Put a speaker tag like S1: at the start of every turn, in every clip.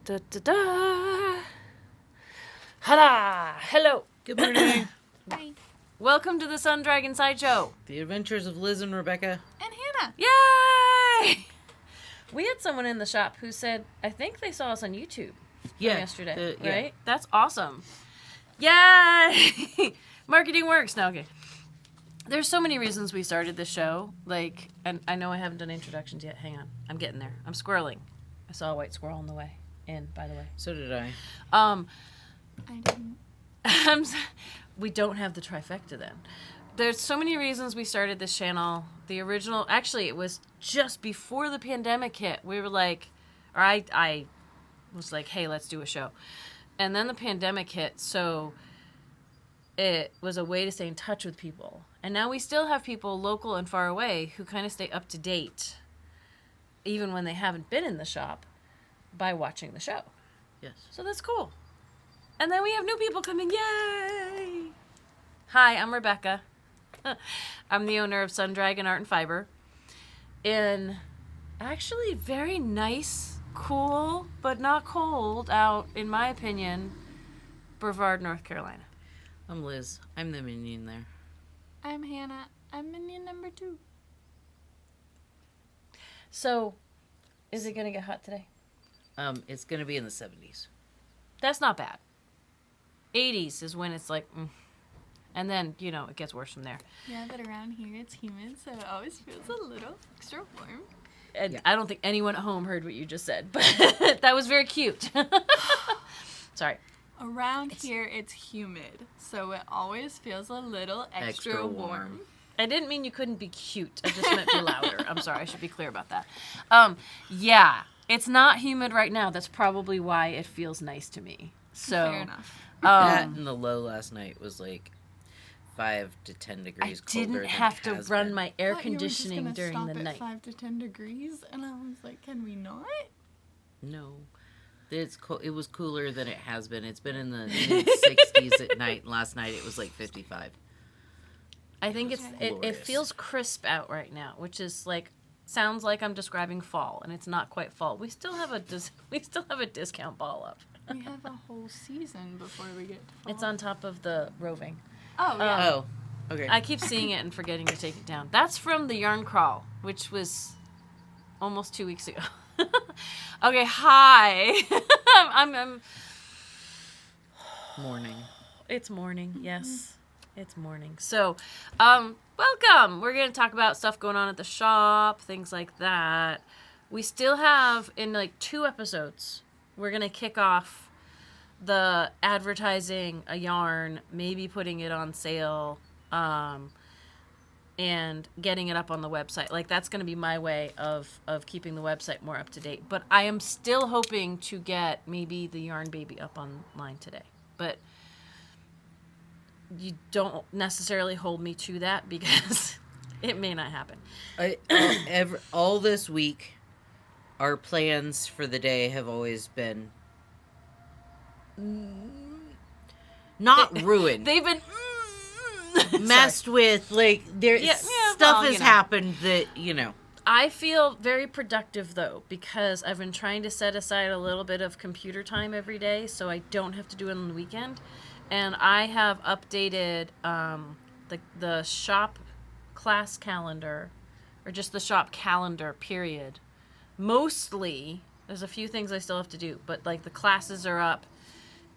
S1: Da da da. Hala! Hello.
S2: Good morning.
S3: Hi.
S1: Welcome to the Sun Dragon Sideshow.
S2: The Adventures of Liz and Rebecca.
S3: And Hannah.
S1: Yay! We had someone in the shop who said, I think they saw us on YouTube yesterday, right? That's awesome. Yay! Marketing works. No, okay. There's so many reasons we started this show. Like, and I know I haven't done introductions yet. Hang on. I'm getting there. I'm squirreling. I saw a white squirrel on the way in, by the way.
S2: So did I.
S3: I didn't.
S1: We don't have the trifecta then. There's so many reasons we started this channel. The original, actually, it was just before the pandemic hit. We were like, or I was like, hey, let's do a show. And then the pandemic hit, so it was a way to stay in touch with people. And now we still have people local and far away who kind of stay up to date, even when they haven't been in the shop, by watching the show.
S2: Yes.
S1: So that's cool. And then we have new people coming. Yay! Hi, I'm Rebecca. I'm the owner of Sun Dragon Art and Fiber in actually very nice, cool, but not cold out, in my opinion, Brevard, North Carolina.
S2: I'm Liz. I'm the minion there.
S3: I'm Hannah. I'm minion number 2.
S1: So, is it going to get hot today?
S2: It's gonna be in the 70s.
S1: That's not bad. 80s is when it's like, and then, it gets worse from there.
S3: Yeah, but around here it's humid, so it always feels a little extra warm.
S1: And I don't think anyone at home heard what you just said, but that was very cute. Sorry.
S3: Around here it's humid, so it always feels a little extra warm.
S1: I didn't mean you couldn't be cute. I just meant be louder. I'm sorry. I should be clear about that. Yeah, it's not humid right now. That's probably why it feels nice to me. So,
S3: fair enough.
S2: That and the low last night was like 5 to 10 degrees colder
S1: I didn't
S2: than
S1: have
S2: it
S1: to
S2: has
S1: run
S2: been.
S1: my air
S3: I thought you were just
S1: conditioning
S3: gonna
S1: during
S3: stop
S1: the
S3: at
S1: night.
S3: 5 to 10 degrees, and I was like, can we not?
S2: No. It's it was cooler than it has been. It's been in the mid-60s at night. Last night it was like 55.
S1: I think it
S2: glorious.
S1: feels crisp out right now, which is like sounds like I'm describing fall, and it's not quite fall. We still have a discount ball up.
S3: We have a whole season before we get to fall.
S1: It's on top of the roving.
S3: Oh, yeah.
S2: Oh, okay.
S1: I keep seeing it and forgetting to take it down. That's from the yarn crawl, which was almost 2 weeks ago. Okay, hi. I'm
S2: Morning.
S1: It's morning, yes. It's morning. So, welcome. We're going to talk about stuff going on at the shop, things like that. We still have, in like 2 episodes, we're going to kick off the advertising a yarn, maybe putting it on sale, and getting it up on the website. Like, that's going to be my way of keeping the website more up to date. But I am still hoping to get maybe the Yarn Baby up online today. But you don't necessarily hold me to that because it may not happen.
S2: All this week, our plans for the day have always been not ruined.
S1: They've been
S2: messed with. Like, stuff has happened that,
S1: I feel very productive, though, because I've been trying to set aside a little bit of computer time every day so I don't have to do it on the weekend. And I have updated the shop class calendar, or just the shop calendar, period. Mostly, there's a few things I still have to do, but like the classes are up,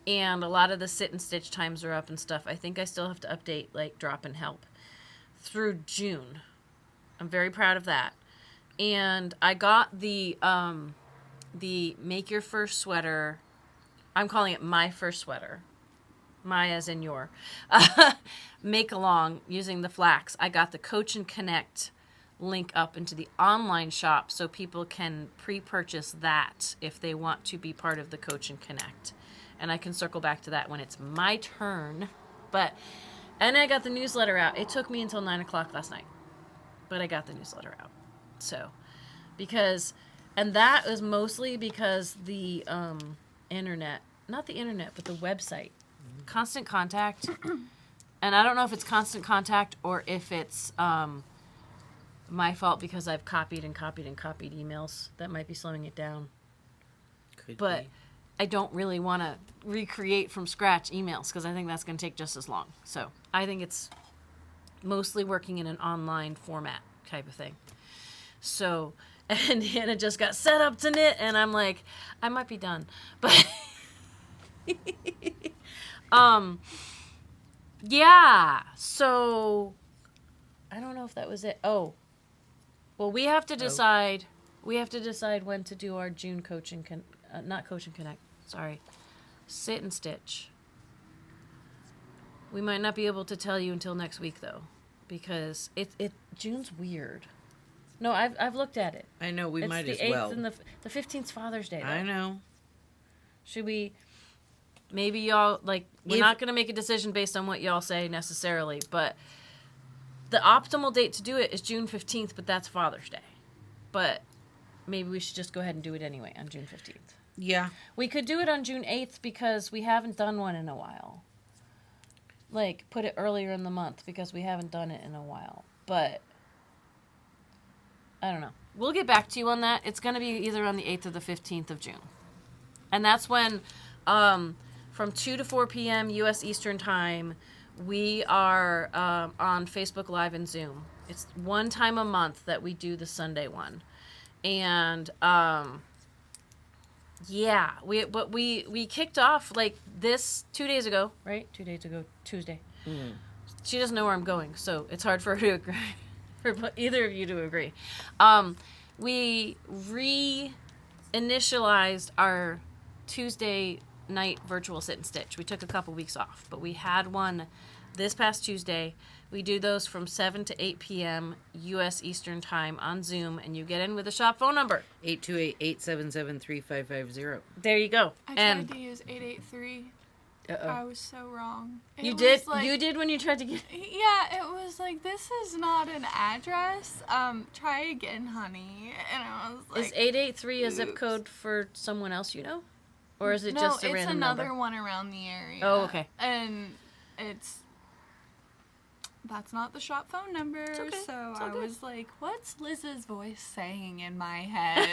S1: and a lot of the sit and stitch times are up and stuff. I think I still have to update like drop and help through June. I'm very proud of that. And I got the Make Your First Sweater. I'm calling it My First Sweater. My as in your. Make along using the Flax. I got the Coach and Connect link up into the online shop so people can pre-purchase that if they want to be part of the Coach and Connect. And I can circle back to that when it's my turn. And I got the newsletter out. It took me until 9 o'clock last night. But I got the newsletter out. So, and that was mostly because the internet, not the internet, but the website, Constant Contact, and I don't know if it's Constant Contact or if it's my fault because I've copied and copied and copied emails. That might be slowing it down.
S2: Could
S1: But
S2: be.
S1: I don't really want to recreate from scratch emails because I think that's going to take just as long. So I think it's mostly working in an online format type of thing. So, and Hannah just got set up to knit, and I'm like, I might be done. But, yeah. So, I don't know if that was it. Oh. Well, we have to decide. We have to decide when to do our June coaching, not Coach and Connect. Sorry, Sit and Stitch. We might not be able to tell you until next week though, because June's weird. No, I've looked at it.
S2: I know we might as
S1: well.
S2: well.
S1: It's the 15th's Father's Day. Though.
S2: I know.
S1: Should we? Maybe y'all like. We're not gonna make a decision based on what y'all say necessarily, but the optimal date to do it is June 15th. But that's Father's Day. But maybe we should just go ahead and do it anyway on June 15th.
S2: Yeah.
S1: We could do it on June 8th because we haven't done one in a while. Like, put it earlier in the month because we haven't done it in a while. But, I don't know. We'll get back to you on that. It's going to be either on the 8th or the 15th of June. And that's when, from 2 to 4 p.m. U.S. Eastern Time, we are on Facebook Live and Zoom. It's one time a month that we do the Sunday one. And, yeah, we kicked off like this 2 days ago, right? 2 days ago, Tuesday. Mm. She doesn't know where I'm going, so it's hard for her to agree, for either of you to agree. We re-initialized our Tuesday night virtual sit and stitch. We took a couple weeks off, but we had one this past Tuesday. We do those from 7 to 8 p.m. U.S. Eastern Time on Zoom, and you get in with a shop phone number.
S2: 828-877-3550.
S1: There you go.
S3: I tried to use 883.
S1: Uh-oh.
S3: I was so wrong.
S1: You did? Like, you did when you tried to get...
S3: Yeah, it was like, this is not an address. Try again, honey. And I was like...
S1: Is 883 a zip code for someone else you know? Or is it just a random number?
S3: No, it's another one around the area.
S1: Oh, okay.
S3: And that's not the shop phone number. It's okay. So I was like, what's Liz's voice saying in my head?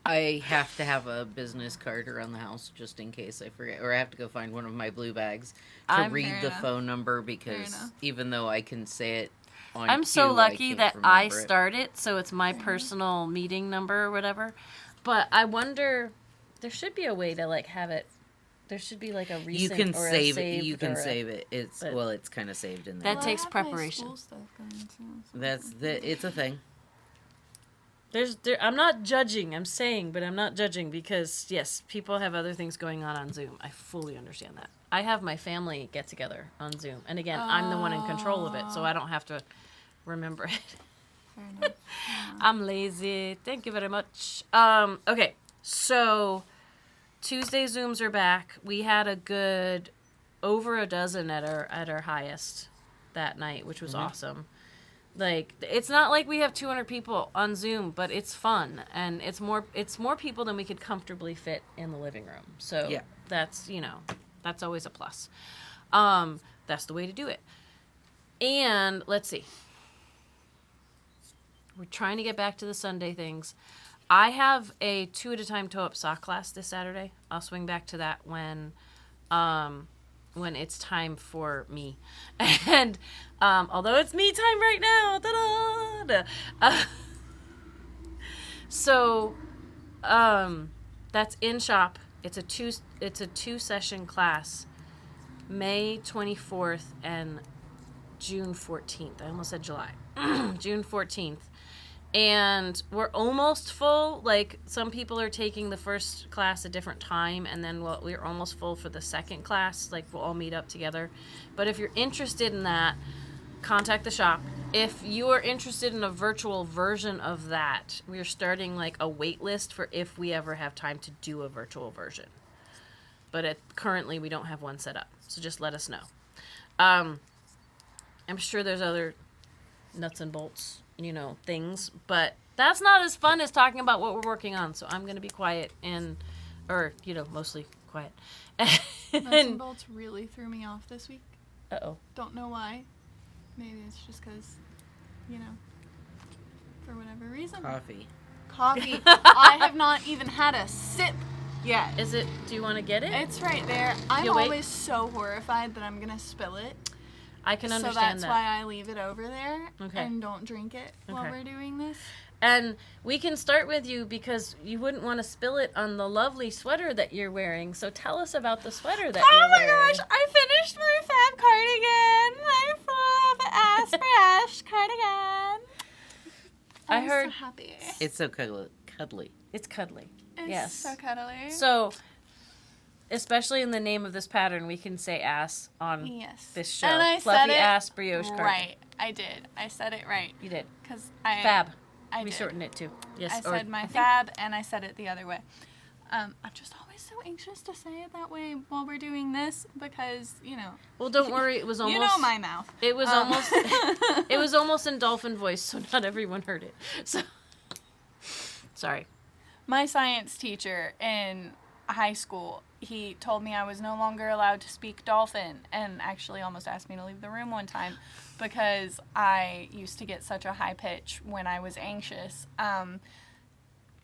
S2: I have to have a business card around the house just in case I forget. Or I have to go find one of my blue bags to read the phone number because even though I can say it on
S1: I'm so lucky that I
S2: it.
S1: start it, so it's my personal meeting number or whatever. But I wonder, there should be a way to like have it. There should be like a recent
S2: you can
S1: or
S2: save
S1: a
S2: it. You can save it. It's kind of saved in there.
S1: That takes preparation.
S2: It's a thing.
S1: I'm not judging. I'm saying, but I'm not judging because yes, people have other things going on Zoom. I fully understand that. I have my family get together on Zoom, and again, I'm the one in control of it, so I don't have to remember it.
S3: Fair enough.
S1: I'm lazy. Thank you very much. Okay, so Tuesday Zooms are back. We had a good over a dozen at our highest that night, which was awesome. Like, it's not like we have 200 people on Zoom, but it's fun, and it's more people than we could comfortably fit in the living room. So yeah. That's always a plus. That's the way to do it. And let's see. We're trying to get back to the Sunday things. I have a 2 at a time toe-up sock class this Saturday. I'll swing back to that when it's time for me. And although it's me time right now, so that's in shop. It's a 2-session class, May 24th and June 14th. I almost said July. June 14th. And we're almost full. Like, some people are taking the first class a different time, and then we're almost full for the second class. Like, we'll all meet up together. But if you're interested in that, contact the shop. If you are interested in a virtual version of that, we're starting, like, a wait list for if we ever have time to do a virtual version. But currently, we don't have one set up. So just let us know. I'm sure there's other nuts and bolts things, but that's not as fun as talking about what we're working on, so I'm going to be quiet mostly quiet.
S3: Nuts and bolts really threw me off this week.
S1: Uh-oh.
S3: Don't know why. Maybe it's just because, for whatever reason.
S2: Coffee.
S3: I have not even had a sip Yeah.
S1: Is it? Do you want to get it?
S3: It's right there. I'm
S1: You'll wait?
S3: always so horrified that I'm gonna spill it.
S1: I can understand that.
S3: So that's why I leave it over there and don't drink it while we're doing this.
S1: And we can start with you because you wouldn't want to spill it on the lovely sweater that you're wearing. So tell us about the sweater that you're wearing.
S3: Oh my gosh, I finished my fab cardigan. My Fluffy Ass Brioche Cardigan.
S1: I heard
S3: so happy.
S2: It's so cuddly.
S1: It's cuddly.
S3: It's
S1: yes.
S3: so cuddly.
S1: So, especially in the name of this pattern, we can say ass on this show.
S3: And I
S1: Fluffy
S3: said it
S1: Ass Brioche Cardigan.
S3: right. I did. I said it right.
S1: You did.
S3: Because
S1: Fab. We
S3: did.
S1: shortened it too. Yes.
S3: I said my fab, and I said it the other way. I'm just always so anxious to say it that way while we're doing this because,
S1: Well, don't worry. It was almost.
S3: You know my mouth.
S1: It was almost. It was almost in dolphin voice, so not everyone heard it. So. Sorry.
S3: My science teacher in high school, he told me I was no longer allowed to speak dolphin and actually almost asked me to leave the room one time because I used to get such a high pitch when I was anxious.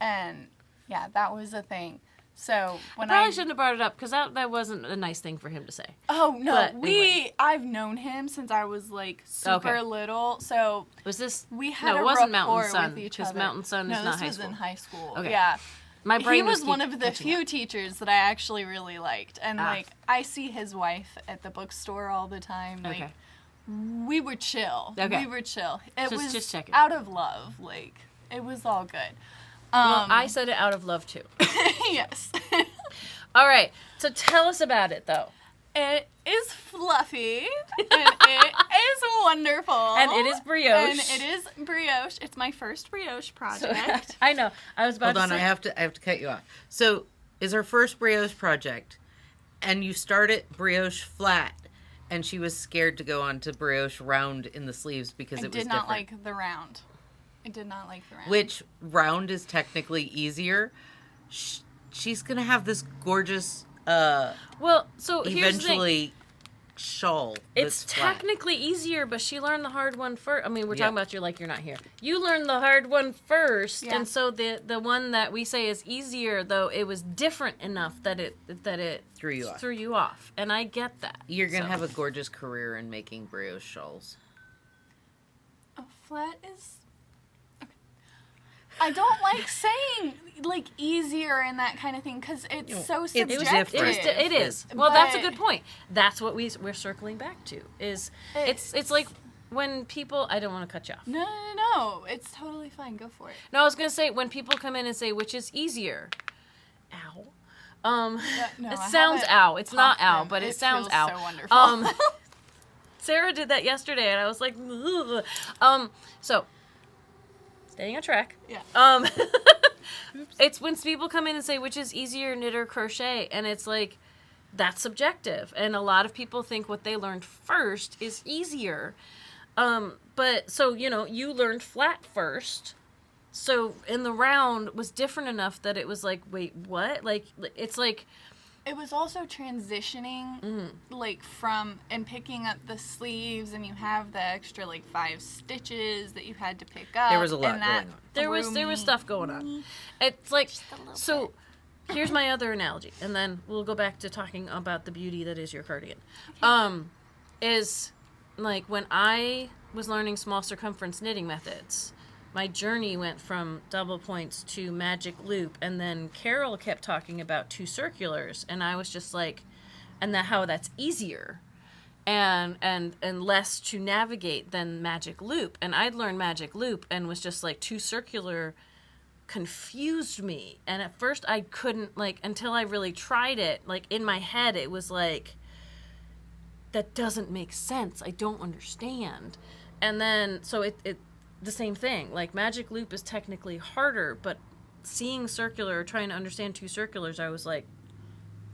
S3: And yeah, that was a thing. So when
S1: I probably shouldn't have brought it up because that wasn't a nice thing for him to say.
S3: Oh no,
S1: But anyway.
S3: I've known him since I was like super little. So
S1: was this?
S3: We had
S1: it
S3: a
S1: wasn't
S3: rapport
S1: Mountain Sun
S3: with each
S1: because
S3: other.
S1: Mountain Sun is not high
S3: this was
S1: school.
S3: in high school.
S1: Okay.
S3: Yeah.
S1: My brain
S3: he was one of the few teachers that I actually really liked, and like I see his wife at the bookstore all the time. Like we were chill.
S1: Okay.
S3: We were chill. It was
S1: just checking.
S3: out of love. Like it was all good.
S1: Well, I said it out of love too.
S3: Yes.
S1: All right. So tell us about it though.
S3: It is fluffy, and it is wonderful.
S1: And it is brioche.
S3: And it is brioche. It's my first brioche project.
S1: So, I know. I was about
S2: Hold
S1: to
S2: on,
S1: say.
S2: I have to cut you off. So, is her first brioche project, and you started brioche flat, and she was scared to go on to brioche round in the sleeves because it was different.
S3: I did not like the round. I did not like the round.
S2: Which round is technically easier. She's going to have this gorgeous...
S1: well, so here's the thing.
S2: Eventually, shawl.
S1: It's
S2: that's flat.
S1: technically easier, but she learned the hard one first. I mean, we're talking about you're not here. You learned the hard one first, and so the one that we say is easier, though it was different enough that it threw you off, and I get that.
S2: You're gonna have a gorgeous career in making brioche shawls.
S3: A flat is. I don't like saying like easier and that kind of thing because it's so subjective.
S1: It is. Well, that's a good point. That's what we're circling back to. Is it's like when people. I don't want to cut you off.
S3: No. It's totally fine. Go for it.
S1: No, I was gonna say when people come in and say which is easier. Ow. It sounds ow. It's not ow, but it sounds ow.
S3: So wonderful.
S1: Sarah did that yesterday, and I was like, ugh. So. Staying on track.
S3: Yeah.
S1: It's when people come in and say which is easier, knit or crochet, and it's like that's subjective, and a lot of people think what they learned first is easier. But so you learned flat first, so in the round was different enough that it was like, wait, what? Like it's like.
S3: It was also transitioning, like, from, and picking up the sleeves, and you have the extra, like, 5 stitches that you had to pick up.
S2: There was a lot going on.
S1: There was stuff going on. It's like, so, here's my other analogy, and then we'll go back to talking about the beauty that is your cardigan. Okay. Is, like, when I was learning small circumference knitting methods, my journey went from double points to magic loop, and then Carol kept talking about 2 circulars, and I was just like, and how that's easier and less to navigate than magic loop. And I'd learned magic loop and was just like 2 circular confused me. And at first I couldn't, like, until I really tried it, like in my head it was like, that doesn't make sense. I don't understand. And then so it the same thing. Like magic loop is technically harder, but seeing circular, trying to understand 2 circulars, I was like,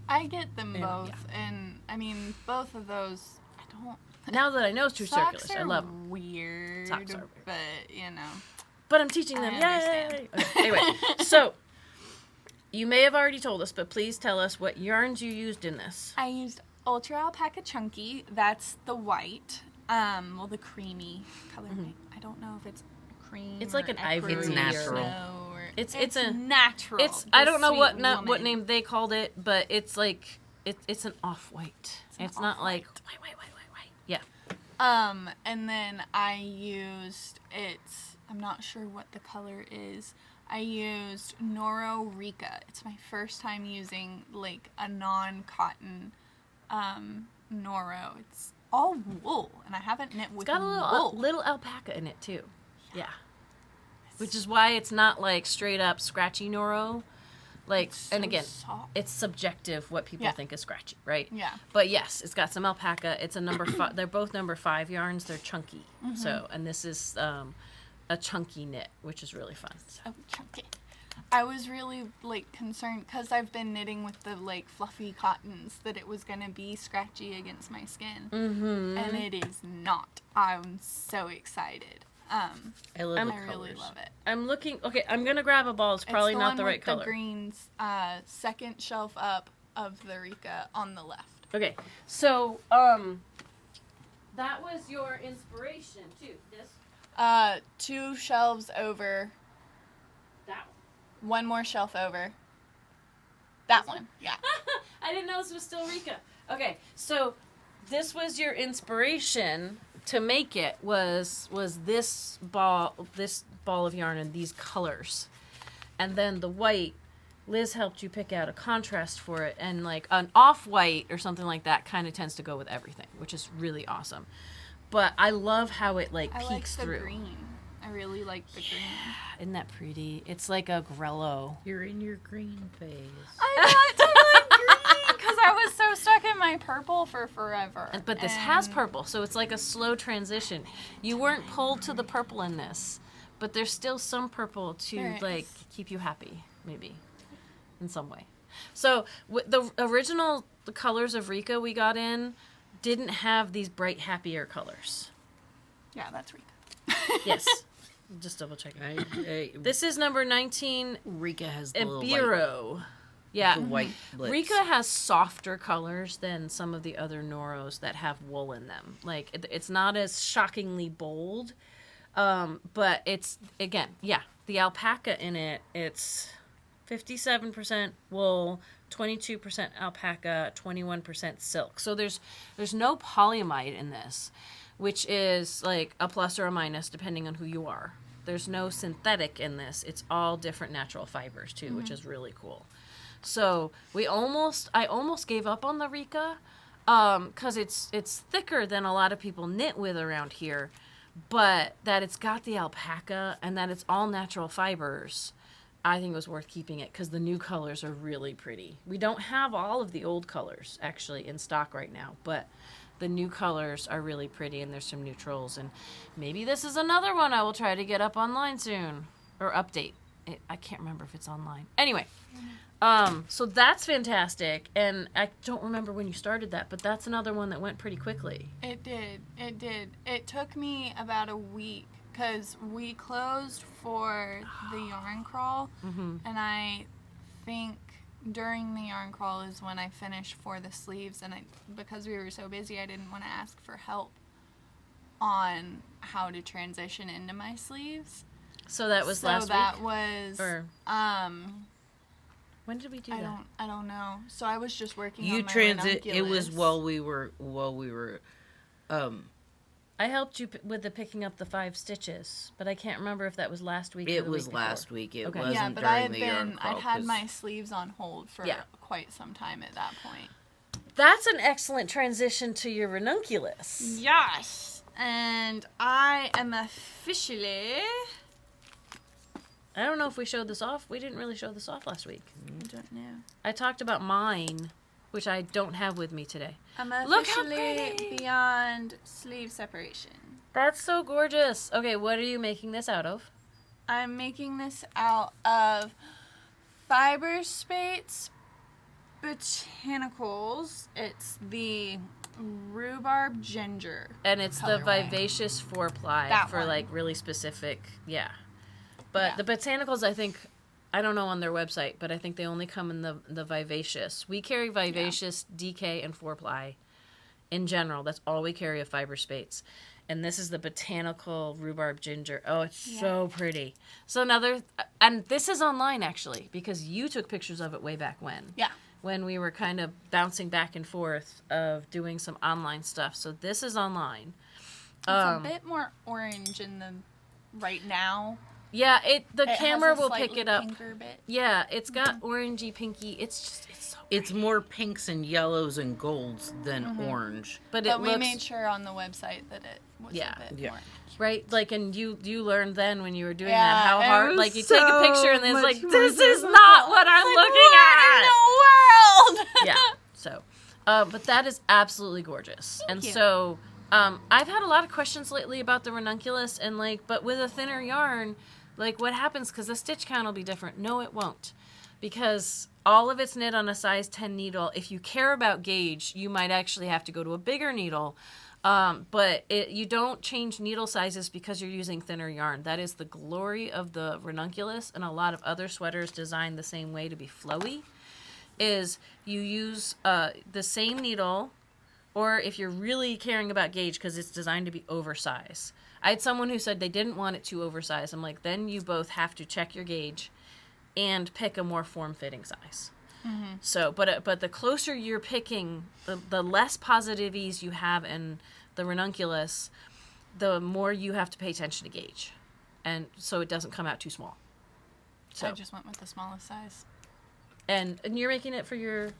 S3: I get them both, and I mean both of those. I don't.
S1: Now that I know 2 circulars, I love them.
S3: Weird,
S1: Socks are weird,
S3: but
S1: But I'm teaching them. Yay! Okay, anyway, so you may have already told us, but please tell us what yarns you used in this.
S3: I used Ultra Alpaca Chunky. That's the white. Well, the creamy color. I don't know if it's cream.
S1: It's like an ivory.
S2: It's natural.
S1: It's
S3: a natural.
S1: I don't know what name they called it, but it's like it's an off-white. It's not like white. Yeah.
S3: And then I used I'm not sure what the color is. I used Noro Rica. It's my first time using like a non-cotton Noro. It's all wool, and I haven't knit with wool.
S1: It's got a little alpaca in it too. Yeah. Which is why it's not like straight up scratchy Noro. Like, so and again, soft. It's subjective what people think is scratchy, right?
S3: Yeah.
S1: But yes, it's got some alpaca. It's a number 5. They're both number 5 yarns. They're chunky. Mm-hmm. So, and this is a chunky knit, which is really fun.
S3: So chunky. I was really like concerned because I've been knitting with the like fluffy cottons that it was gonna be scratchy against my skin, and it is not. I'm so excited. I really love it.
S1: I'm looking. Okay, I'm gonna grab a ball. It's probably not the right color.
S3: The greens, second shelf up of the Rika on the left.
S1: Okay, so that was your inspiration too. This.
S3: 2 shelves over.
S1: That one.
S3: 1 more shelf over. That one. Yeah.
S1: I didn't know this was still Rika. Okay, so this was your inspiration to make it was this ball of yarn and these colors, and then the white. Liz helped you pick out a contrast for it, and like an off-white or something like that kind of tends to go with everything, which is really awesome. But I love how it like peeks through.
S3: I like the green. I really like the green.
S1: Isn't that pretty? It's like a grello.
S2: You're in your green phase.
S3: I'm not totally green because I was so stuck in my purple for forever.
S1: But this has purple, so it's like a slow transition. You weren't pulled to the purple in this, but there's still some purple to like keep you happy, maybe, in some way. So the original colors of Rika we got in didn't have these bright, happier colors.
S3: Yeah, that's Rika.
S1: Yes. Just double checking. This is number 19.
S2: Rika has the
S1: Ibiro.
S2: White,
S1: yeah.
S2: the white blitz.
S1: Rika has softer colors than some of the other Noros that have wool in them. Like, it's not as shockingly bold. But it's, again, the alpaca in it, it's 57% wool, 22% alpaca, 21% silk. So there's no polyamide in this, which is like a plus or a minus depending on who you are. There's no synthetic in this. It's all different natural fibers too, which is really cool. So I almost gave up on the Rika, because it's thicker than a lot of people knit with around here, but that it's got the alpaca and that it's all natural fibers. I think it was worth keeping it because the new colors are really pretty. We don't have all of the old colors actually in stock right now, but the new colors are really pretty, and there's some neutrals, and maybe this is another one I will try to get up online soon, or update. I can't remember if it's online. Anyway, so that's fantastic, and I don't remember when you started that, but that's another one that went pretty quickly.
S3: It did. It took me about a week, because we closed for the yarn crawl, and I think during the yarn crawl is when I finished for the sleeves, and because we were so busy, I didn't want to ask for help on how to transition into my sleeves.
S1: So that was last week?
S3: So that was
S1: when did we do that?
S3: I don't know. So I was just working on my Renunculus.
S2: It was while we were
S1: I helped you with the picking up the 5 stitches, but I can't remember if that was last week.
S2: It was last week. It wasn't
S3: yeah, but
S2: during the yarn crawl.
S3: I'd had my sleeves on hold for quite some time at that point.
S1: That's an excellent transition to your Renunculus.
S3: Yes, and I am officially.
S1: I don't know if we showed this off. We didn't really show this off last week.
S3: I don't know.
S1: I talked about mine, which I don't have with me today.
S3: I'm officially beyond sleeve separation.
S1: That's so gorgeous. Okay, what are you making this out of?
S3: I'm making this out of Fiber Spates Botanicals. It's the Rhubarb Ginger.
S1: And it's the Vivacious 4-ply for like really specific, But the Botanicals, I think, I don't know on their website, but I think they only come in the Vivacious. We carry Vivacious, DK, and 4-ply in general. That's all we carry of Fiber Spates. And this is the botanical rhubarb ginger. Oh, it's so pretty. So and this is online actually, because you took pictures of it way back when.
S3: Yeah.
S1: When we were kind of bouncing back and forth of doing some online stuff. So this is online.
S3: It's a bit more orange in the right now.
S1: Yeah, the
S3: It
S1: camera
S3: has a
S1: will pick it up.
S3: pinker bit.
S1: Yeah, it's got orangey pinky. It's so pretty.
S2: It's more pinks and yellows and golds than orange.
S1: But
S3: we made sure on the website that it was a bit more.
S1: Right, like, and you learned then when you were doing
S3: Yeah,
S1: that how
S3: it
S1: hard,
S3: was
S1: like, you take a picture and then it's like,
S2: so
S1: this
S2: much
S1: is
S2: more
S1: not what I'm looking at.
S3: What in the world?
S1: Yeah, so, but that is absolutely gorgeous.
S3: Thank you.
S1: So, I've had a lot of questions lately about the Renunculus and, like, but with a thinner yarn, like, what happens, because the stitch count will be different. No, it won't, because all of it's knit on a size 10 needle. If you care about gauge, you might actually have to go to a bigger needle. But you don't change needle sizes because you're using thinner yarn. That is the glory of the Renunculus, and a lot of other sweaters designed the same way to be flowy, is you use the same needle, or if you're really caring about gauge because it's designed to be oversized. I had someone who said they didn't want it too oversized. I'm like, then you both have to check your gauge and pick a more form-fitting size. Mm-hmm. So, but the closer you're picking, the less positive ease you have in the Renunculus, the more you have to pay attention to gauge, and so it doesn't come out too small. So
S3: I just went with the smallest size.
S1: And you're making it for your,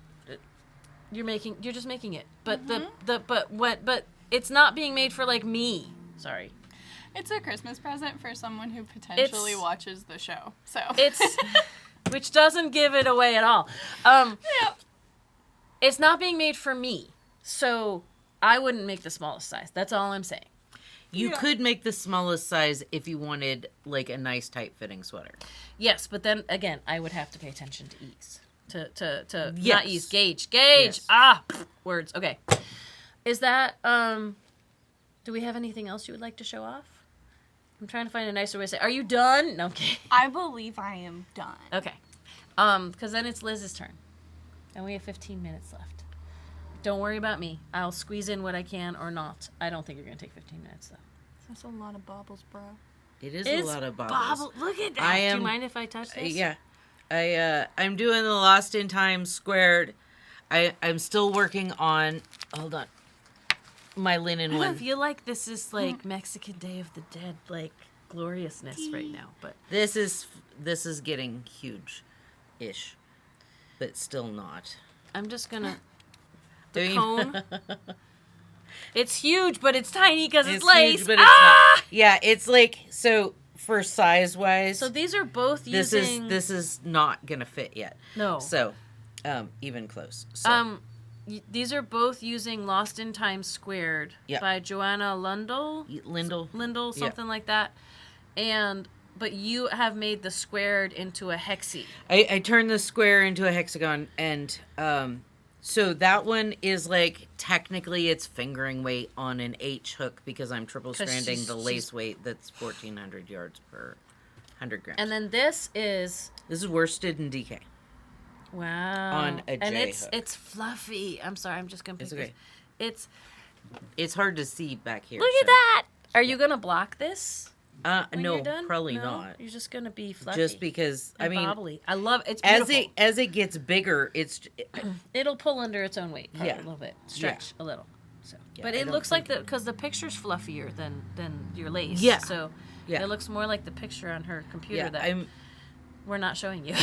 S1: you're just making it, but but it's not being made for like me. Sorry.
S3: It's a Christmas present for someone who potentially watches the show. So
S1: it's. Which doesn't give it away at all. It's not being made for me, so I wouldn't make the smallest size. That's all I'm saying.
S2: You could make the smallest size if you wanted, like, a nice, tight-fitting sweater.
S1: Yes, but then, again, I would have to pay attention to ease. To
S2: Yes.
S1: not ease. Gauge. Gauge!
S2: Yes.
S1: Words. Okay. Is that, do we have anything else you would like to show off? I'm trying to find a nicer way to say, are you done? No, okay.
S3: I believe I am done.
S1: Okay. Because then it's Liz's turn. And we have 15 minutes left. Don't worry about me. I'll squeeze in what I can or not. I don't think you're going to take 15 minutes, though.
S3: That's a lot of baubles, bro.
S2: It is a lot of baubles.
S1: Look at that. Do you mind if I touch this?
S2: Yeah. I'm doing the Lost in Time squared. I'm still working on... Hold on. My linen one.
S1: I feel like this is like Mexican Day of the Dead, like gloriousness right now. But
S2: this is getting huge-ish, but still not.
S1: I'm just gonna cone. It's huge, but it's tiny because it's lace.
S2: Huge, but it's not. Yeah, it's like so for size wise.
S1: So these are both using.
S2: This is not gonna fit yet.
S1: No.
S2: So, even close. So.
S1: These are both using Lost in Time Squared by Joanna Lindell, something like that. But you have made the squared into a hexi.
S2: I turned the square into a hexagon, and so that one is like technically it's fingering weight on an H hook because I'm triple stranding the lace weight that's 1,400 yards per 100 grams.
S1: And then this is
S2: worsted in DK.
S1: Wow.
S2: On a J
S1: and
S2: hook.
S1: it's fluffy. I'm sorry, I'm just gonna pick
S2: okay.
S1: It's
S2: hard to see back here.
S1: Look at that! Are you gonna block this?
S2: No,
S1: you're done?
S2: probably
S1: No?
S2: not.
S1: You're just gonna be fluffy.
S2: Just because
S1: and
S2: I mean
S1: bobbly. I love it's beautiful.
S2: as it gets bigger,
S1: it'll pull under its own weight, probably
S2: Yeah.
S1: a little bit. Stretch a little. So
S2: Yeah,
S1: but
S2: I
S1: it
S2: don't
S1: looks like
S2: think
S1: because the picture's fluffier than your lace.
S2: Yeah.
S1: So
S2: Yeah.
S1: it looks more like the picture on her computer
S2: yeah,
S1: that we're not showing you.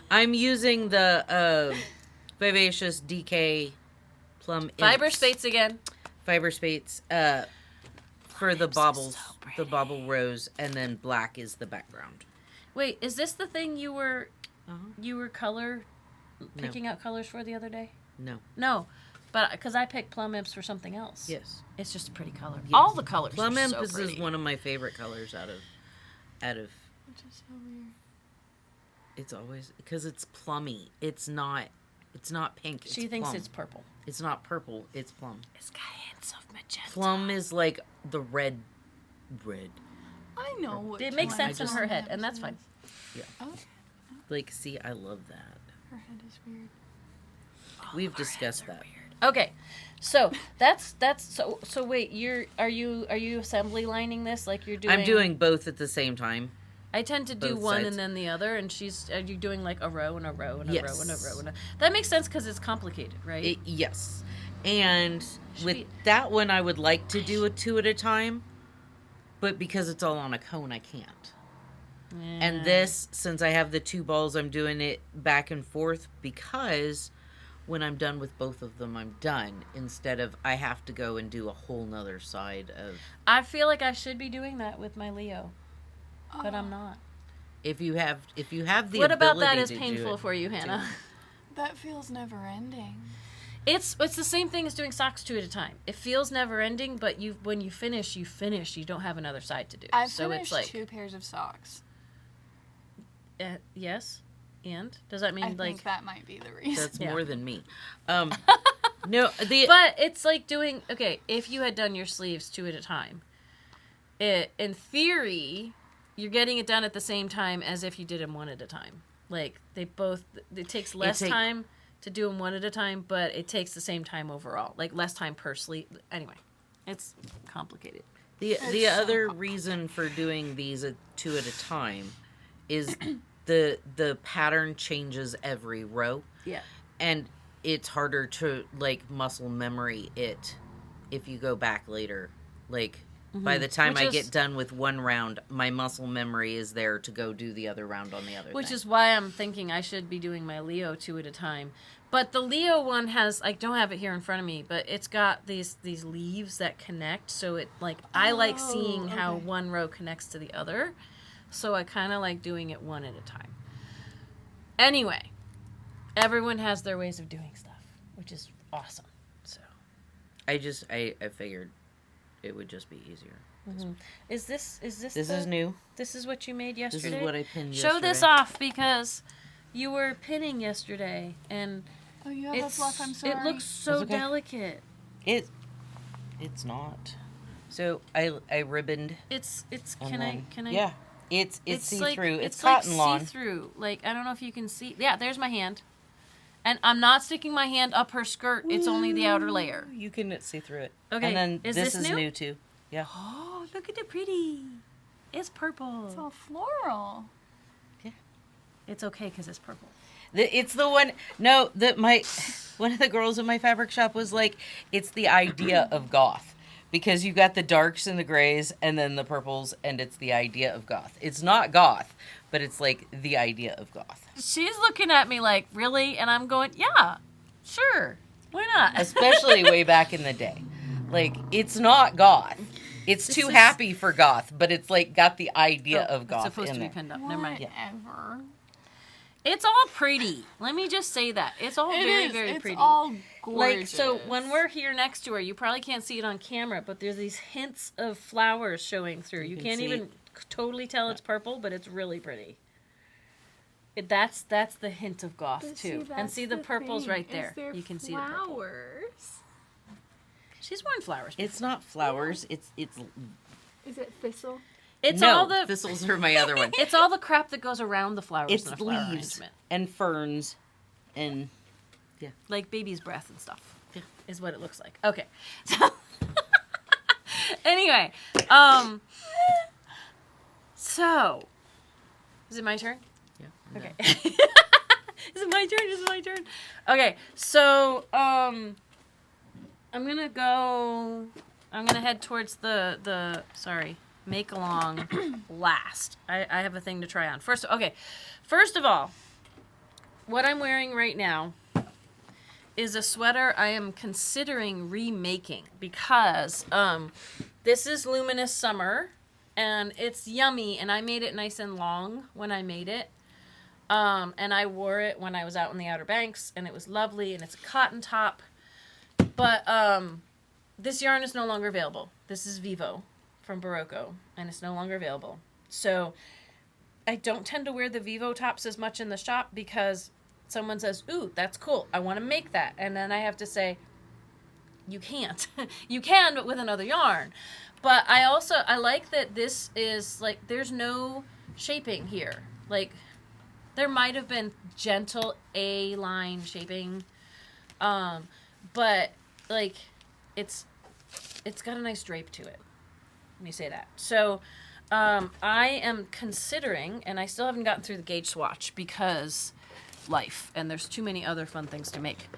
S2: I'm using the Vivacious DK Plum
S1: Fiber
S2: Imps.
S1: Spates again.
S2: Fiber Spates for the baubles,
S1: so pretty.
S2: the bauble rose, and then black is the background.
S1: Wait, is this the thing you were picking out colors for the other day?
S2: No.
S1: No, but because I picked Plum Imps for something else.
S2: Yes.
S1: It's just a pretty color.
S2: Yes.
S1: All the colors.
S2: Plum
S1: are
S2: Imps
S1: so pretty.
S2: is one of my favorite colors out of.
S3: Which is so weird.
S2: It's always because it's plummy. It's not pink. It's
S1: She thinks
S2: plum.
S1: it's purple.
S2: It's not purple. It's plum.
S1: It's got hints of magenta.
S2: Plum is like the red.
S3: I know what
S1: It makes
S3: Joanna
S1: sense in her head,
S3: Plum
S1: and that's
S3: is.
S1: fine.
S2: Yeah.
S3: Oh,
S2: Like, see, I love that.
S3: her head is weird.
S2: We've discussed that.
S1: Weird. Okay, so that's so. Wait, are you assembly lining this like you're doing?
S2: I'm doing both at the same time.
S1: I tend to do
S2: Both
S1: one
S2: sides.
S1: and then the other, and are you doing like a row and a row and a
S2: Yes.
S1: row and a row and a... That makes sense because it's complicated, right?
S2: Yes. And with
S1: we-
S2: that one, I would like to do a 2 at a time, but because it's all on a cone, I can't. And this, since I have the 2 balls, I'm doing it back and forth because when I'm done with both of them, I'm done. Instead of I have to go and do a whole nother side of...
S1: I feel like I should be doing that with my Leo, but I'm not.
S2: If you have the
S1: What about that
S2: ability
S1: is
S2: to do
S1: painful
S2: it,
S1: for you, Hannah?
S3: That feels never ending.
S1: It's the same thing as doing socks 2 at a time. It feels never ending, but when you finish. You don't have another side to do.
S3: I've
S1: so
S3: finished
S1: it's like
S3: 2 pairs of socks.
S1: Yes, and does that mean
S3: I
S1: like?
S3: think that might be the reason.
S2: That's
S1: Yeah.
S2: more than me. No,
S1: But it's like doing if you had done your sleeves 2 at a time, in theory, you're getting it done at the same time as if you did them 1 at a time. Like it takes less time to do them 1 at a time, but it takes the same time overall. Like less time per sleeve. Anyway, it's complicated.
S2: The other reason for doing these at 2 at a time is the pattern changes every row.
S1: Yeah.
S2: And it's harder to like muscle memory it if you go back later. Like by the time I get done with one round, my muscle memory is there to go do the other round on the other
S1: Which
S2: thing.
S1: is why I'm thinking I should be doing my Leo 2 at a time. But the Leo one has, I don't have it here in front of me, but it's got these leaves that connect. So it I like seeing how one row connects to the other. So I kind of like doing it 1 at a time. Anyway, everyone has their ways of doing stuff, which is awesome. So
S2: I figured it would just be easier.
S1: is this
S2: This is new.
S1: This is what you made
S2: This
S1: yesterday?
S2: is what I pinned
S1: Show this
S2: yesterday.
S1: off because you were pinning yesterday and
S3: Oh, you have a fluff. I'm sorry.
S1: it looks so
S2: That's okay.
S1: delicate.
S2: It's not. So I ribboned.
S1: It's
S2: and
S1: can
S2: then-
S1: I
S2: Yeah. It's see
S1: like,
S2: through. It's
S1: like
S2: cotton lawn.
S1: see through. Like I don't know if you can see. Yeah, there's my hand. And I'm not sticking my hand up her skirt. It's only the outer layer.
S2: You can see through it.
S1: Okay,
S2: And then
S1: is
S2: this
S1: this
S2: is
S1: new?
S2: new too. Yeah.
S1: Oh, look at it pretty. It's purple.
S3: It's all floral.
S1: It's okay because it's purple.
S2: It's the one. No, one of the girls in my fabric shop was like, it's the idea of goth. Because you got the darks and the grays and then the purples, and it's the idea of goth. It's not goth, but it's like the idea of goth.
S1: She's looking at me like, really? And I'm going, yeah, sure. Why not?
S2: Especially way back in the day. Like, it's not goth. It's too happy for goth, but it's like got the idea of goth
S1: It's supposed
S2: in
S1: to be
S2: there.
S1: pinned up. Never mind.
S3: Whatever.
S1: It's all pretty. Let me just say that. It's all very, very
S3: It's
S1: pretty.
S3: all gorgeous.
S1: Like, so when we're here next to her, you probably can't see it on camera, but there's these hints of flowers showing through. You
S2: can
S1: can't
S2: see
S1: even totally tell it's purple, but it's really pretty. That's the hint of goth,
S3: But
S1: too.
S3: see,
S1: And see the
S3: that's
S1: purples
S3: thing,
S1: right there.
S3: is they're
S1: You can see the purple.
S3: flowers.
S1: She's wearing flowers.
S2: It's not flowers. It's
S3: Is it thistle?
S1: It's
S2: no,
S1: all the
S2: thistles are my other one.
S1: it's all the crap that goes around the flowers
S2: It's
S1: in a flower
S2: leaves
S1: arrangement.
S2: and ferns and
S1: Like baby's breath and stuff.
S2: Yeah.
S1: Is what it looks like. Okay. So anyway, so is it my turn?
S2: yeah.
S1: Okay. Is it my turn? Is it my turn? Okay. So I'm gonna head towards the make along last. I have a thing to try on. First of all, what I'm wearing right now is a sweater I am considering remaking because this is Luminous Summer and it's yummy and I made it nice and long when I made it. And I wore it when I was out in the Outer Banks and it was lovely and it's a cotton top. But this yarn is no longer available. This is Vivo from Barocco and it's no longer available. So I don't tend to wear the Vivo tops as much in the shop because someone says, ooh, that's cool. I want to make that. And then I have to say, you can't. You can, but with another yarn. But I like that this is like, there's no shaping here. Like, there might have been gentle A-line shaping. but like it's got a nice drape to it. Let me say that. So I am considering, and I still haven't gotten through the gauge swatch because life, and there's too many other fun things to make.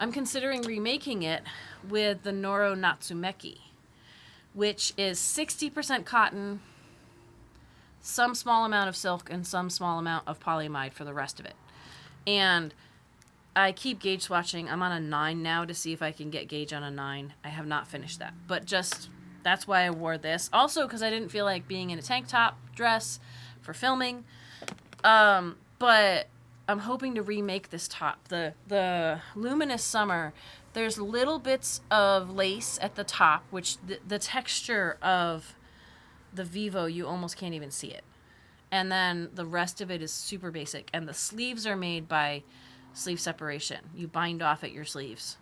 S1: I'm considering remaking it with the Noro Natsumeki, which is 60% cotton, some small amount of silk, and some small amount of polyamide for the rest of it. And I keep gauge swatching. I'm on a 9 now to see if I can get gauge on a 9. I have not finished that, but just that's why I wore this. Also, because I didn't feel like being in a tank top dress for filming. But I'm hoping to remake this top. The Luminous Summer, there's little bits of lace at the top, which the texture of the Vivo, you almost can't even see it. And then the rest of it is super basic. And the sleeves are made by sleeve separation. You bind off at your sleeves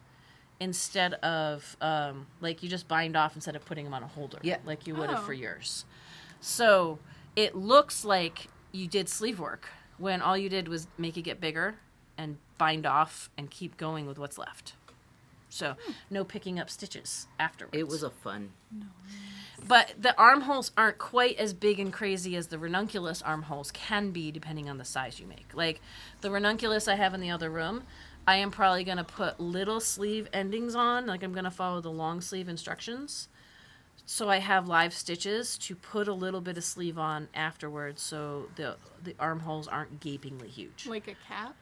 S1: instead of, like, you just bind off instead of putting them on a holder.
S2: Yeah.
S1: Like you would have for yours. So it looks like you did sleeve work when all you did was make it get bigger and bind off and keep going with what's left. So no picking up stitches afterwards.
S2: It was a fun.
S1: But the armholes aren't quite as big and crazy as the Renunculus armholes can be depending on the size you make. Like the Renunculus I have in the other room, I am probably going to put little sleeve endings on. Like I'm going to follow the long sleeve instructions. So I have live stitches to put a little bit of sleeve on afterwards so the armholes aren't gapingly huge.
S3: Like a cap?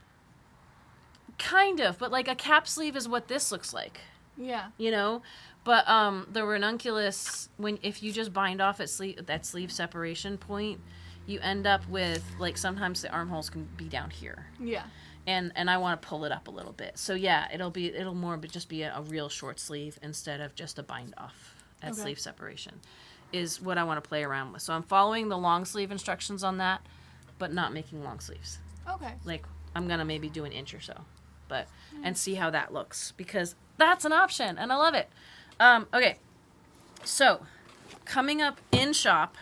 S1: Kind of, but like a cap sleeve is what this looks like.
S3: Yeah.
S1: You know? But the Renunculus, if you just bind off at that sleeve separation point, you end up with, like, sometimes the armholes can be down here.
S3: Yeah.
S1: And I want to pull it up a little bit. So yeah, it'll more just be a real short sleeve instead of just a bind off at sleeve separation is what I want to play around with. So I'm following the long sleeve instructions on that, but not making long sleeves.
S3: Okay.
S1: Like I'm going to maybe do an inch or so, but and see how that looks because that's an option and I love it. Okay. So coming up in shop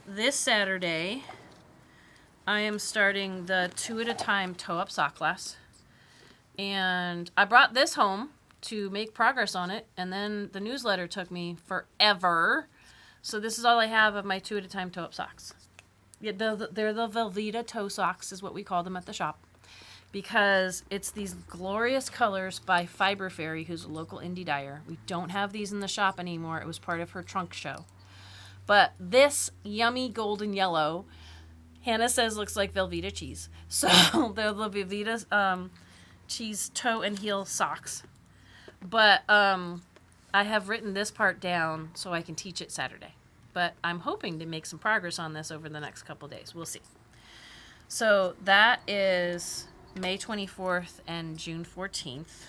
S1: this Saturday, I am starting the 2 at a time toe-up sock class. And I brought this home to make progress on it, and then the newsletter took me forever. So this is all I have of my 2 at a time toe-up socks. Yeah, they're the Velveeta toe socks is what we call them at the shop. Because it's these glorious colors by Fiber Fairy, who's a local indie dyer. We don't have these in the shop anymore. It was part of her trunk show. But this yummy golden yellow, Hannah says looks like Velveeta cheese. So they're the Velveeta cheese toe and heel socks. But I have written this part down so I can teach it Saturday. But I'm hoping to make some progress on this over the next couple days. We'll see. So that is May 24th and June 14th.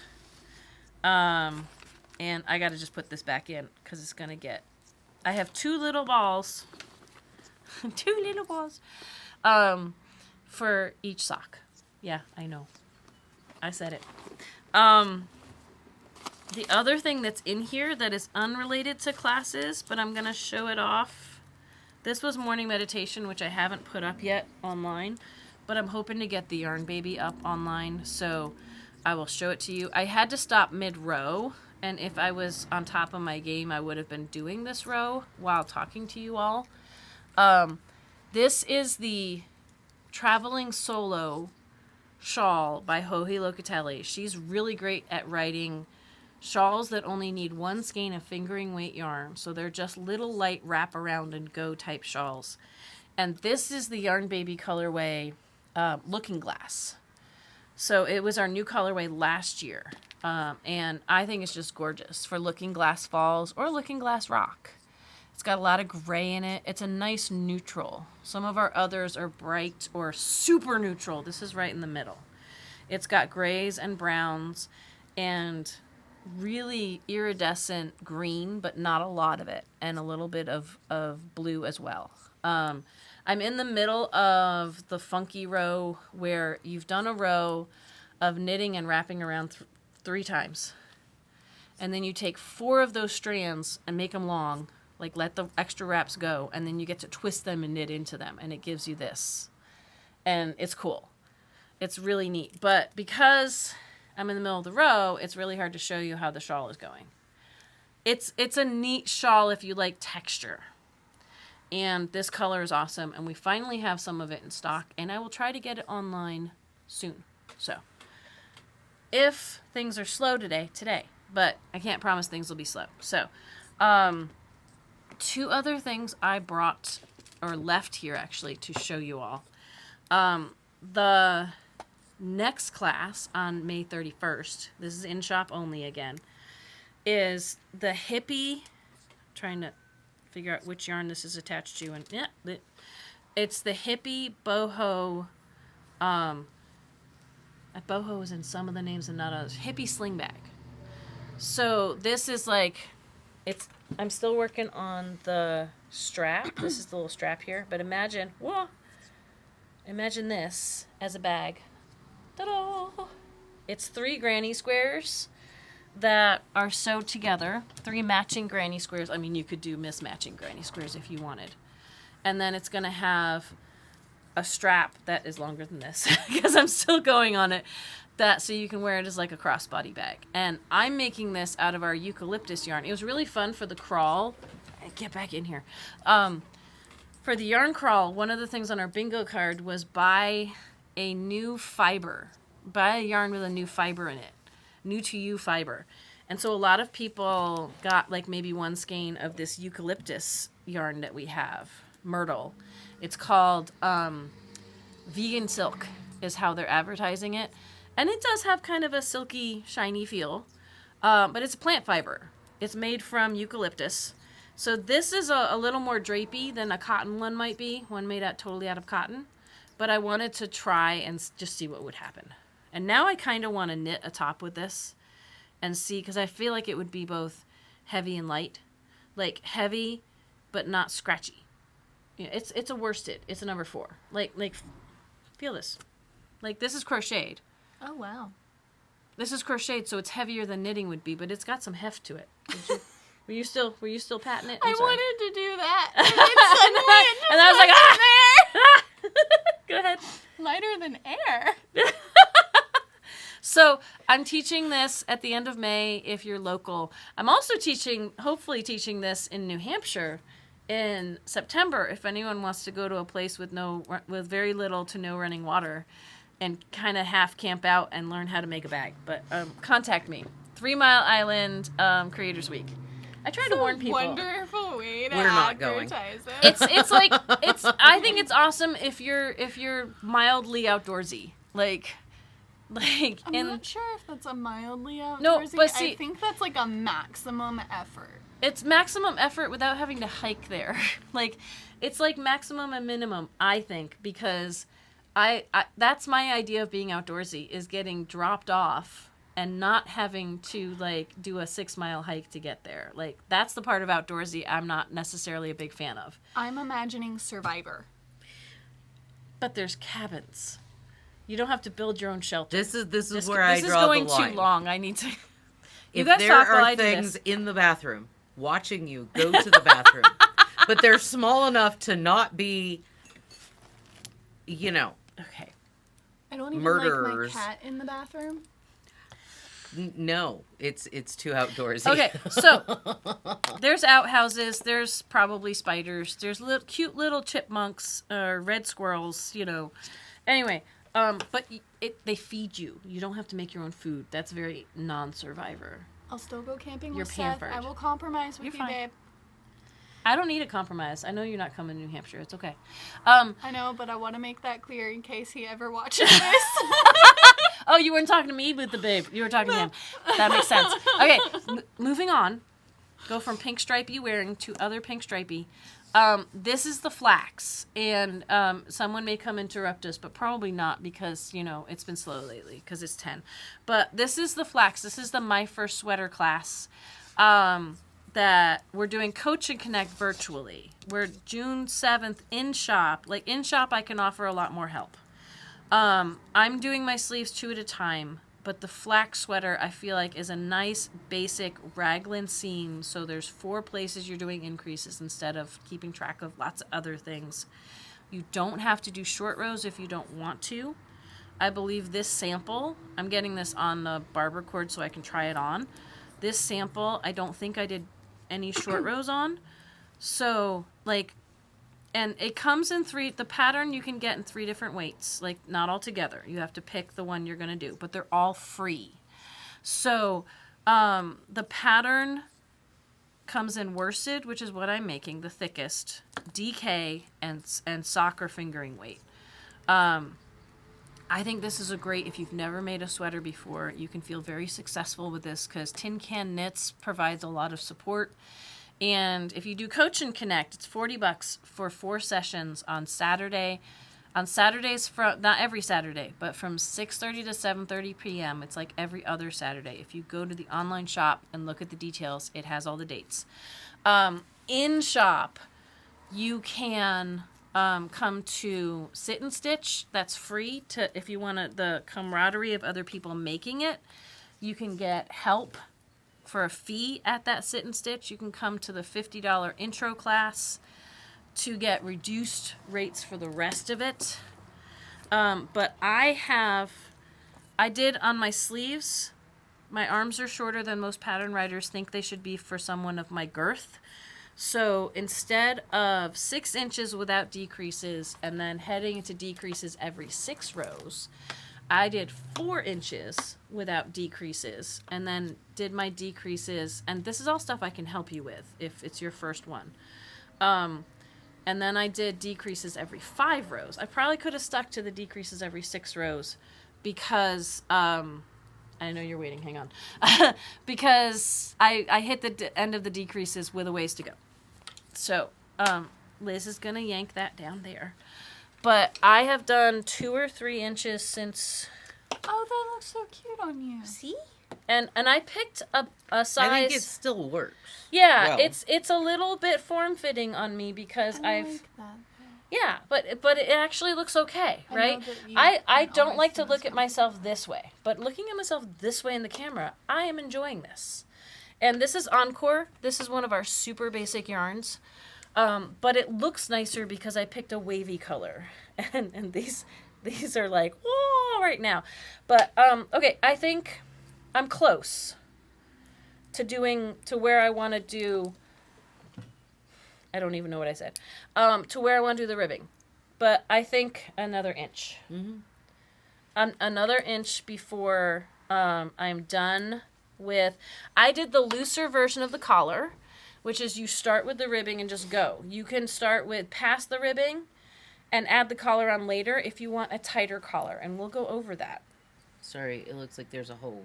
S1: And I got to just put this back in because it's going to get... I have 2 little balls. 2 little balls. For each sock. Yeah, I know. I said it. The other thing that's in here that is unrelated to classes, but I'm going to show it off. This was morning meditation, which I haven't put up yet online, but I'm hoping to get the Yarn Baby up online, so I will show it to you. I had to stop mid-row, and if I was on top of my game, I would have been doing this row while talking to you all. This is the Traveling Solo shawl by Joji Locatelli. She's really great at writing shawls that only need 1 skein of fingering weight yarn. So they're just little light wrap around and go type shawls. And this is the Yarn Baby colorway Looking Glass. So it was our new colorway last year. And I think it's just gorgeous for Looking Glass Falls or Looking Glass Rock. It's got a lot of gray in it. It's a nice neutral. Some of our others are bright or super neutral. This is right in the middle. It's got grays and browns and really iridescent green, but not a lot of it, and a little bit of blue as well. I'm in the middle of the funky row where you've done a row of knitting and wrapping around 3 times. And then you take 4 of those strands and make them long, like let the extra wraps go, and then you get to twist them and knit into them, and it gives you this. And it's cool. It's really neat. But because I'm in the middle of the row, it's really hard to show you how the shawl is going. It's a neat shawl if you like texture. And this color is awesome, and we finally have some of it in stock, and I will try to get it online soon. So, if things are slow today, but I can't promise things will be slow. So, 2 other things I brought, or left here actually, to show you all. The next class on May 31st, this is in shop only again, is the hippie, trying to figure out which yarn this is attached to, and yeah, it's the hippie boho. Boho is in some of the names and not others. Hippie sling bag. So this is like, I'm still working on the strap. This is the little strap here, but imagine this as a bag. Ta-da! It's 3 granny squares that are sewed together. 3 matching granny squares. I mean, you could do mismatching granny squares if you wanted. And then it's going to have a strap that is longer than this because I'm still going on it. That so you can wear it as like a crossbody bag. And I'm making this out of our eucalyptus yarn. It was really fun for the crawl. Get back in here. For the yarn crawl, one of the things on our bingo card was buy a new fiber. Buy a yarn with a new fiber in it. New to you fiber. And so a lot of people got like maybe 1 skein of this eucalyptus yarn that we have. Myrtle. It's called vegan silk is how they're advertising it. And it does have kind of a silky, shiny feel. But it's a plant fiber. It's made from eucalyptus. So this is a little more drapey than a cotton one might be. One made totally out of cotton. But I wanted to try and just see what would happen. And now I kind of want to knit a top with this and see, because I feel like it would be both heavy and light. Like heavy, but not scratchy. Yeah, it's a worsted. It's a number 4. Like feel this. Like this is crocheted.
S3: Oh wow.
S1: This is crocheted, so it's heavier than knitting would be, but it's got some heft to it. Were you still patting it?
S3: I wanted to do that.
S1: And I was like, ah! Go ahead.
S3: Lighter than air.
S1: So I'm teaching this at the end of May if you're local. I'm also hopefully teaching this in New Hampshire in September if anyone wants to go to a place with very little to no running water and kind of half camp out and learn how to make a bag. But contact me. 3 Mile Island Creators Week. I try to warn people.
S3: Wonderful way to
S2: We're not going.
S3: advertise it.
S1: It's like I think it's awesome if you're mildly outdoorsy.
S3: I'm not sure if that's a mildly outdoorsy.
S1: No, but see,
S3: I think that's like a maximum effort.
S1: It's maximum effort without having to hike there. It's like maximum and minimum, I think, because I that's my idea of being outdoorsy, is getting dropped off and not having to do a 6-mile hike to get there. That's the part of outdoorsy I'm not necessarily a big fan of.
S3: I'm imagining Survivor.
S1: But there's cabins. You don't have to build your own shelter.
S2: This is where I draw the line. This is
S1: going too long. I need to.
S2: If there are things in the bathroom watching you go to the bathroom, but they're small enough to not be,
S1: Okay.
S3: I don't even
S2: murderers.
S3: like my cat in the bathroom.
S2: No, it's too outdoorsy.
S1: Okay, so there's outhouses. There's probably spiders. There's cute little chipmunks or red squirrels. Anyway. But they feed you. You don't have to make your own food. That's very non-survivor.
S3: I'll still go camping
S1: You're
S3: with
S1: pampered.
S3: Seth. I will compromise with
S1: You're
S3: you,
S1: fine.
S3: babe.
S1: I don't need a compromise. I know you're not coming to New Hampshire. It's okay.
S3: I know, but I want to make that clear in case he ever watches this.
S1: Oh, you weren't talking to me with the babe. You were talking to him. That makes sense. Okay, moving on. Go from pink stripey wearing to other pink stripey. This is the Flax, and someone may come interrupt us, but probably not because, it's been slow lately because it's 10. But this is the Flax. This is the My First Sweater class that we're doing Coach and Connect virtually. We're June 7th in shop. In shop, I can offer a lot more help. I'm doing my sleeves 2 at a time. But the Flax sweater, I feel like, is a nice, basic raglan seam. So there's 4 places you're doing increases instead of keeping track of lots of other things. You don't have to do short rows if you don't want to. I believe this sample, I'm getting this on the barber cord so I can try it on. This sample, I don't think I did any short rows on. So, like, and it comes in the pattern you can get in 3 different weights, like, not all together. You have to pick the one you're going to do, but they're all free. So, the pattern comes in worsted, which is what I'm making, the thickest, DK, and soccer fingering weight. I think this is a great, if you've never made a sweater before, you can feel very successful with this because Tin Can Knits provides a lot of support. And if you do Coach and Connect, it's $40 for 4 sessions on Saturday. On Saturdays, from not every Saturday, but from 6:30 to 7:30 p.m. It's like every other Saturday. If you go to the online shop and look at the details, it has all the dates. In shop, you can come to Sit and Stitch. That's free to if you want the camaraderie of other people making it. You can get help for a fee at that Sit and Stitch. You can come to the $50 intro class to get reduced rates for the rest of it. But I did on my sleeves, my arms are shorter than most pattern writers think they should be for someone of my girth. So instead of 6 inches without decreases and then heading into decreases every 6 rows, I did 4 inches without decreases and then did my decreases. And this is all stuff I can help you with if it's your first one. And then I did decreases every 5 rows. I probably could have stuck to the decreases every 6 rows because, I know you're waiting, hang on. Because I hit the end of the decreases with a ways to go. So, Liz is going to yank that down there. But I have done 2 or 3 inches since...
S3: Oh, that looks so cute on you.
S1: See? And I picked a size.
S2: I think it still works.
S1: Yeah,
S2: well.
S1: it's a little bit form fitting on me because
S3: I like that.
S1: Yeah, but it actually looks okay, right? I don't like to look at myself this way, but looking at myself this way in the camera, I am enjoying this. And this is Encore. This is one of our super basic yarns, but it looks nicer because I picked a wavy color, and these are like whoa right now. But okay, I think I'm close to where I want to do. I don't even know what I said. To where I want to do the ribbing, but I think another inch. Mm-hmm. Another inch before I'm done with. I did the looser version of the collar, which is you start with the ribbing and just go. You can start with past the ribbing and add the collar on later if you want a tighter collar, and we'll go over that.
S2: Sorry, it looks like there's a hole.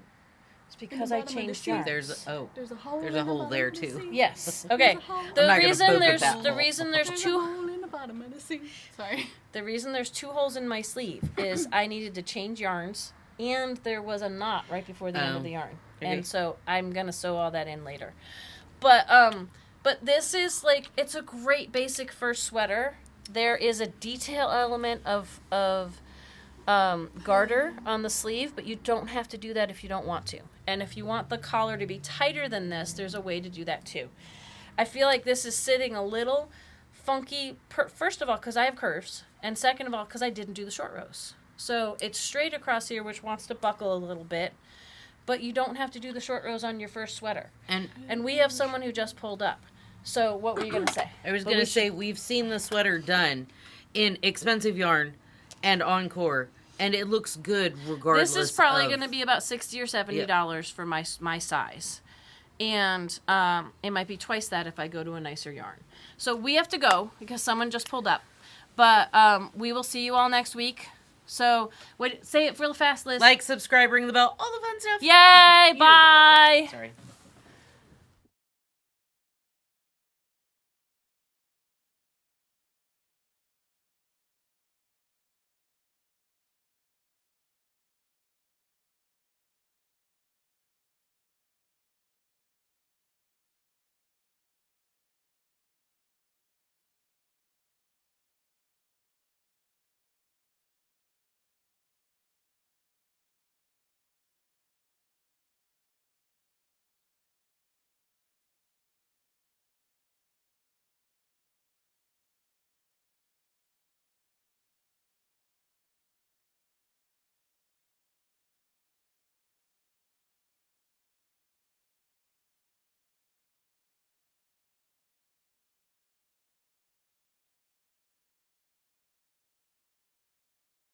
S1: It's because I changed yarns.
S2: There's a hole there too.
S1: Yes. Okay. The reason there's two.
S3: Hole in the bottom of the seat. Sorry.
S1: The reason there's 2 holes in my sleeve is I needed to change yarns, and there was a knot right before the end of the yarn, and so I'm gonna sew all that in later. But this is like it's a great basic first sweater. There is a detail element of garter on the sleeve, but you don't have to do that if you don't want to. And if you want the collar to be tighter than this, there's a way to do that too. I feel like this is sitting a little funky, first of all, because I have curves, and second of all, because I didn't do the short rows. So it's straight across here, which wants to buckle a little bit, but you don't have to do the short rows on your first sweater. And we have someone who just pulled up. So what were you going to say?
S2: I was going to say, we've seen the sweater done in expensive yarn and Encore, and it looks good regardless.
S1: This is probably going to be about $60 or $70 for my size. And it might be twice that if I go to a nicer yarn. So we have to go because someone just pulled up. But we will see you all next week. So say it real fast, Liz.
S2: Like, subscribe, ring the bell, all the fun stuff.
S1: Yay, bye.
S2: Sorry.